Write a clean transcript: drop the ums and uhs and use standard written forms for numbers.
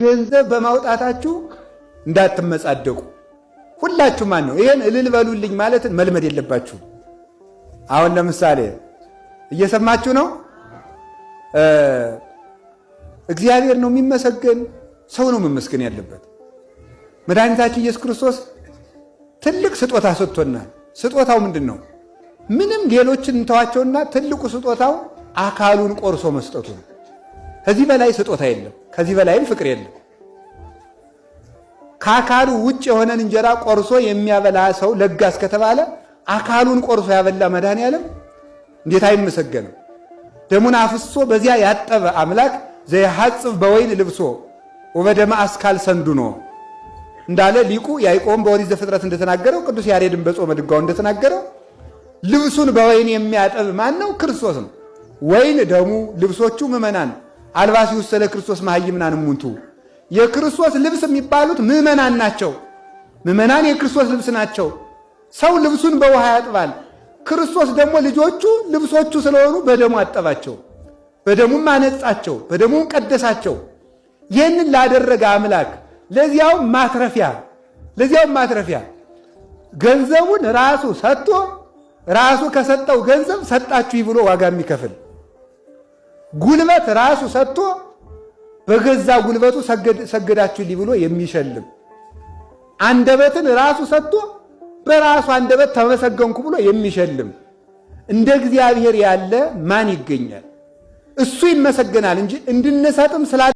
ገንዘብ በማውጣታችሁ እንዳትመጻደቁ ሁላችሁ ማን ነው ይሄን እልል በሉልኝ ማለት መልመድ የለባችሁ። አሁን ለምሳሌ እየሰማችሁ ነው። እግዚአብሔር ነው የሚመሰገን፣ ሰው ነው መመስገን ያለበት። መድኃኒታችን ኢየሱስ ክርስቶስ ትልቅ ስጦታ ሰጥቶናል። ስጦታው ምንድነው? ምንም ሌሎችን እንተዋቸውና ትልቁ ስጦታው አካሉን ቆርሶ መስጠቱ ነው። ከዚህ በላይ ስጦታ የለም። ከዚህ በላይም ፍቅር የለም። ከአካሉ ውጭ የሆነን እንጀራ ቆርሶ የሚያበላ ሰው ለጋስ ከተባለ አካሉን ቆርሶ ያበላ መድኃኔዓለም እንዴት አይመሰገንም? ደሙን አፍሶ በዚያ ያጠበ አምላክ ዘያሐጽብ በወይን ልብሶ ወበደመ አስካል ሰንዱኖ እንዳለ ሊቁ ያዕቆብም በኦሪት ዘፍጥረት እንደተናገረው ቅዱስ ያሬድም በጾመ ድጓው እንደተናገረው ልብሱን በወይን የሚያጠብ ማን ነው? ክርስቶስ ነው። ወይን ደሙ፣ ልብሶቹ ምእመናን አልባሲሁ ስለ ክርስቶስ መሃይምናን እሙንቱ። የክርስቶስ ልብስ የሚባሉት ምእመናን ናቸው። ምእመናን የክርስቶስ ልብስ ናቸው። ሰው ልብሱን በውሃ ያጥባል። ክርስቶስ ደግሞ ልጆቹ ልብሶቹ ስለሆኑ በደሙ አጠባቸው፣ በደሙም አነጻቸው፣ በደሙም ቀደሳቸው። ይህንን ላደረገ አምላክ ለዚያውም ማትረፊያ ገንዘቡን ራሱ ሰጥቶ ራሱ ከሰጠው ገንዘብ ሰጣችሁ ብሎ ዋጋ የሚከፍል ጉልበት ራሱ ሰጥቶ በገዛ ጉልበቱ ሰገዳችሁልኝ ብሎ የሚሸልም አንደበትን ራሱ ሰጥቶ በራሱ አንደበት ተመሰገንኩ ብሎ የሚሸልም እንደ እግዚአብሔር ያለ ማን ይገኛል? እሱ ይመሰገናል እንጂ እንድንሰጥም ስላ